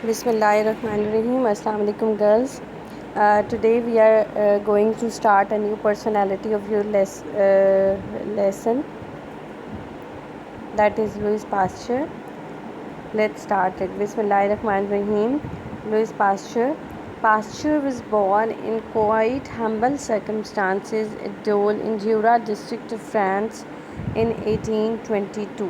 Bismillahirrahmanirrahim. Assalamu alaikum, girls. Today we are going to start a new personality of your lesson, that is Louis Pasteur. Let's start it. Bismillahirrahmanirrahim. Louis Pasteur. Pasteur was born in quite humble circumstances at Dole in Jura district of France in 1822.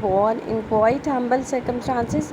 born in quite humble circumstances.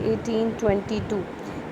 1822।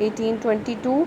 1822।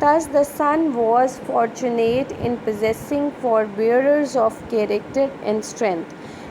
Thus the son was fortunate in possessing forebearers of character and strength.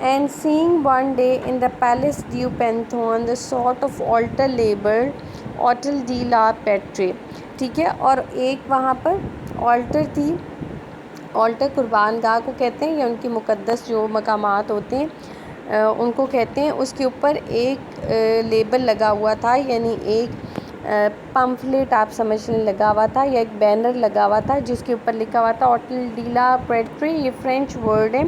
and seeing one day in the Palace du Pantheon the sort of altar labeled Hôtel de la Patrie. ٹھیک ہے, اور ایک وہاں پر alter تھی, alter قربان گاہ کو کہتے ہیں یا ان کی مقدس جو مقامات ہوتے ہیں ان کو کہتے ہیں. اس کے اوپر ایک لیبل لگا ہوا تھا, یعنی ایک پمفلیٹ آپ سمجھ لیں لگا ہوا تھا, یا ایک بینر لگا ہوا تھا جس کے اوپر لکھا ہوا تھا ہوٹل ڈی لا پیٹری. یہ فرینچ ورڈ ہے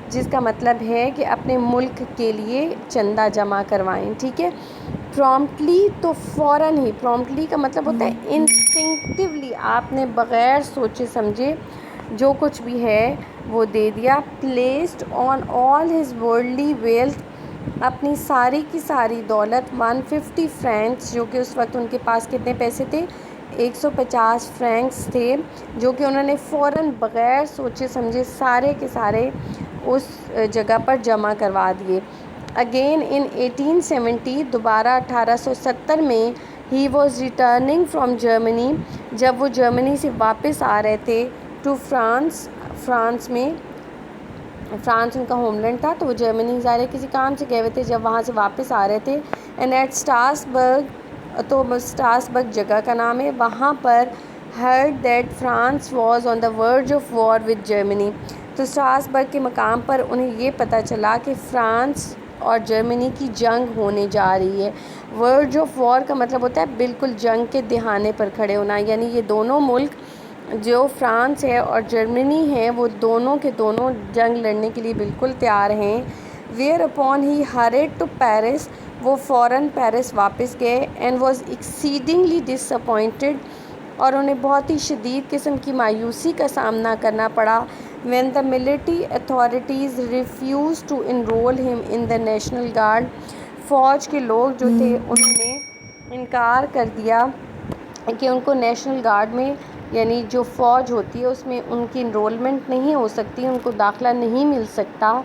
جس کا مطلب ہے کہ اپنے ملک کے لیے چندہ جمع کروائیں. ٹھیک ہے, پرومپٹلی تو فوراً ہی, پرومپٹلی کا مطلب ہوتا ہے انسٹنکٹیولی, آپ نے بغیر سوچے سمجھے جو کچھ بھی ہے وہ دے دیا. Placed on all his worldly wealth, اپنی ساری کی ساری دولت 150 فرینکس, جو کہ اس وقت ان کے پاس کتنے پیسے تھے 150 فرینکس تھے, جو کہ انہوں نے فوراً بغیر سوچے سمجھے سارے کے سارے اس جگہ پر جمع کروا دیے. اگین ان 1870, دوبارہ 1870 میں he was returning from Germany, جب وہ جرمنی سے واپس آ رہے تھے ٹو فرانس, فرانس میں, فرانس ان کا ہوم لینڈ تھا تو وہ جرمنی ظاہر کسی کام سے گئے ہوئے تھے, جب وہاں سے واپس آ رہے تھے اینڈ ایٹ اسٹراسبرگ, تو اسٹراسبرگ جگہ کا نام ہے, وہاں پر heard that France was on the verge of war with Germany. تو اسٹراسبرگ کے مقام پر انہیں یہ پتہ چلا کہ فرانس اور جرمنی کی جنگ ہونے جا رہی ہے. ورج آف وار کا مطلب ہوتا ہے بالکل جنگ کے دہانے پر کھڑے ہونا, یعنی یہ دونوں ملک جو فرانس ہے اور جرمنی ہے وہ دونوں کے دونوں جنگ لڑنے کے لیے بالکل تیار ہیں. Whereupon he hurried to Paris, وہ فوراً پیرس واپس گئے. And was exceedingly disappointed, اور انہیں بہت ہی شدید قسم کی مایوسی کا سامنا کرنا پڑا. When the military authorities refuse to enrol him in the national guard, فوج کے لوگ جو تھے انہوں نے انکار کر دیا کہ ان کو نیشنل گارڈ میں, یعنی جو فوج ہوتی ہے اس میں ان کی انرولمنٹ نہیں ہو سکتی, ان کو داخلہ نہیں مل سکتا.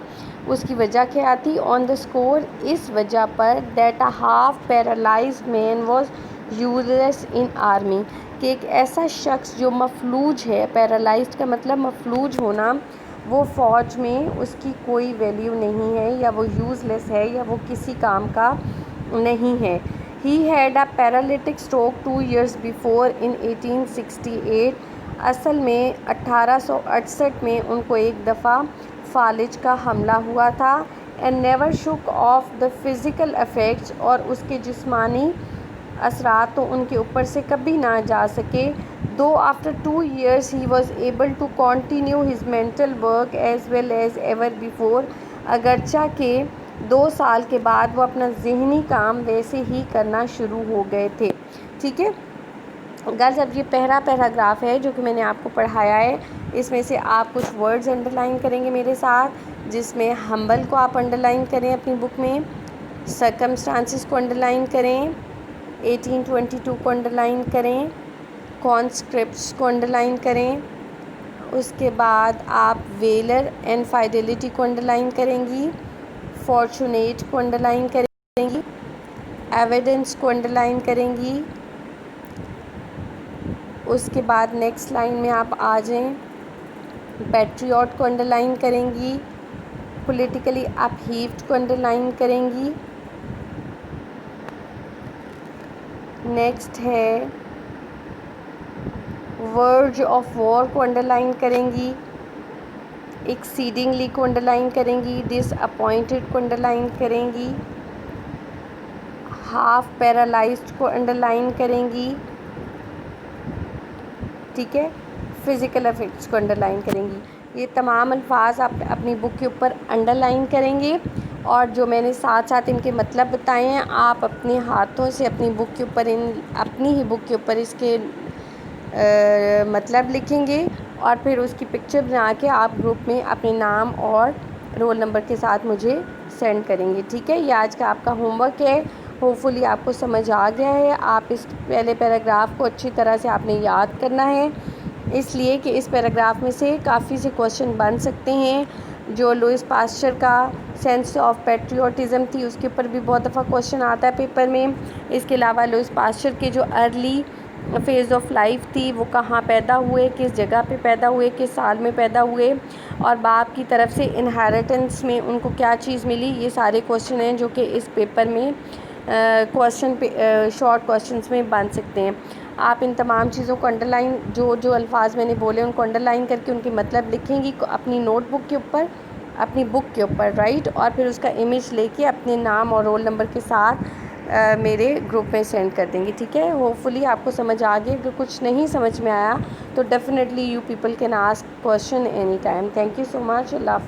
اس کی وجہ کیا تھی؟ آن دا اسکور, اس وجہ پر that a half paralysed man was useless in army, کہ ایک ایسا شخص جو مفلوج ہے, پیرالائزڈ کا مطلب مفلوج ہونا, وہ فوج میں اس کی کوئی ویلیو نہیں ہے, یا وہ یوز لیس ہے, یا وہ کسی کام کا نہیں ہے. He had a paralytic stroke 2 years before in 1868. اصل میں 1868 میں ان کو ایک دفعہ فالج کا حملہ ہوا تھا. and never shook off the physical effects, اور اس کے جسمانی اثرات تو ان کے اوپر سے کبھی نہ جا سکے. though after 2 years he was able to continue his mental work as well as ever before, اگرچہ کہ 2 سال کے بعد وہ اپنا ذہنی کام ویسے ہی کرنا شروع ہو گئے تھے. ٹھیک ہے گرلز, اب یہ پہلا پیراگراف ہے جو کہ میں نے آپ کو پڑھایا ہے. اس میں سے آپ کچھ ورڈز انڈر لائن کریں گے میرے ساتھ, جس میں ہمبل کو آپ انڈر لائن کریں اپنی بک میں, سرکمسٹانسز کو انڈر لائن کریں, 1822 کو انڈر لائن کریں, کانسکرپٹس کو انڈر لائن کریں. اس کے بعد آپ ویلر اینڈ فائیڈیلٹی کو انڈر لائن کریں گی, فارچونیٹ کو انڈر لائن کریں گی, ایویڈنس کو انڈر لائن کریں گی. اس کے بعد نیکسٹ لائن میں آپ آ جائیں, پیٹریوٹ کو انڈر لائن کریں گی, پولیٹیکلی اپہیوڈ کو انڈر لائن کریں گی. نیکسٹ ہے ورج آف وار کو انڈر لائن کریں گی, ایکسیڈنگلی کو انڈر لائن کریں گی, ڈس اپوائنٹڈ کو انڈر لائن کریں گی, ہاف پیرالائزڈ کو انڈر لائن کریں گی. ٹھیک ہے, فزیکل افیکٹس کو انڈر لائن کریں گی. یہ تمام الفاظ آپ اپنی بک کے اوپر انڈر لائن کریں گے, اور جو میں نے ساتھ ساتھ ان کے مطلب بتائے ہیں آپ اپنے ہاتھوں سے اپنی بک کے اوپر اپنی ہی بک کے اوپر اس کے مطلب لکھیں گے, اور پھر اس کی پکچر بنا کے آپ گروپ میں اپنے نام اور رول نمبر کے ساتھ مجھے سینڈ کریں گے. ٹھیک ہے, یہ آج کا آپ کا ہوم ورک ہے. ہوپ فلی آپ کو سمجھ آ گیا ہے. آپ اس پہلے پیراگراف کو اچھی طرح سے آپ نے یاد کرنا ہے, اس لیے کہ اس پیراگراف میں سے کافی سے کوشچن بن سکتے ہیں. جو لوئس پاسچر کا سینس آف پیٹریوٹزم تھی اس کے اوپر بھی بہت دفعہ کوشچن آتا ہے پیپر میں. اس کے علاوہ لوئس پاسچر کے جو ارلی فیز آف لائف تھی، وہ کہاں پیدا ہوئے، کس جگہ پہ پیدا ہوئے، کس سال میں پیدا ہوئے، اور باپ کی طرف سے انہیریٹنس میں ان کو کیا چیز ملی. یہ سارے کوشچن ہیں جو کہ اس پیپر میں کوشچن پہ شارٹ کوشچنس میں بن سکتے ہیں. آپ ان تمام چیزوں کو انڈر لائن، جو الفاظ میں نے بولے ان کو انڈر لائن کر کے ان کے مطلب لکھیں گی اپنی نوٹ بک کے اوپر، اپنی بک کے اوپر، رائٹ. اور پھر اس کا امیج لے کے اپنے نام اور رول نمبر کے ساتھ میرے گروپ میں سینڈ کر دیں گی. ٹھیک ہے، ہوپ فلی آپ کو سمجھ آ گئی. اگر کچھ نہیں سمجھ میں آیا تو definitely you people can ask question any time. Thank you so much. Allah حافظ.